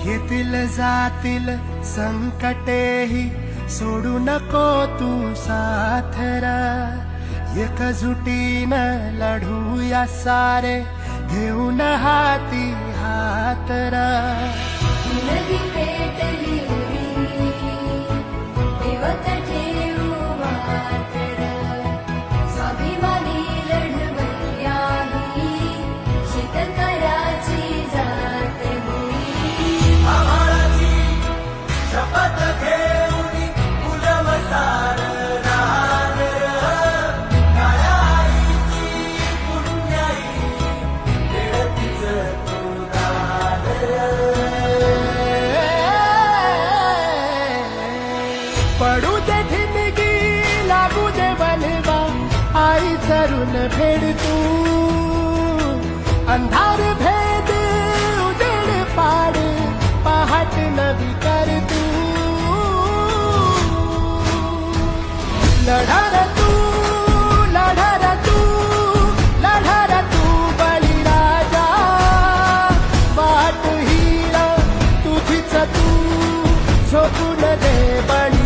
येतील जातील संकटेही सोडू नको तू साथरा, एकजुटीनं लढूया सारे घेऊन हाती हातरा. नदी पेटली देवत ठेवू मातर, स्वाभिमानी लढवय्या ही शेतकऱ्याची जात होई. आम्हालाची शपथ घेऊन उलम सार रान काळ्या आईची पुण्याई देवतीच तू दान. पडू दे ठिणगी लागू दे बनवा आई चरून फेड तू, अंधार भेद उजेड पाड पहाट नवी कर तू. लढार तू लढार तू लढार तू बळीराजा, वाट ही तुझीच तू झोपून दे बळी.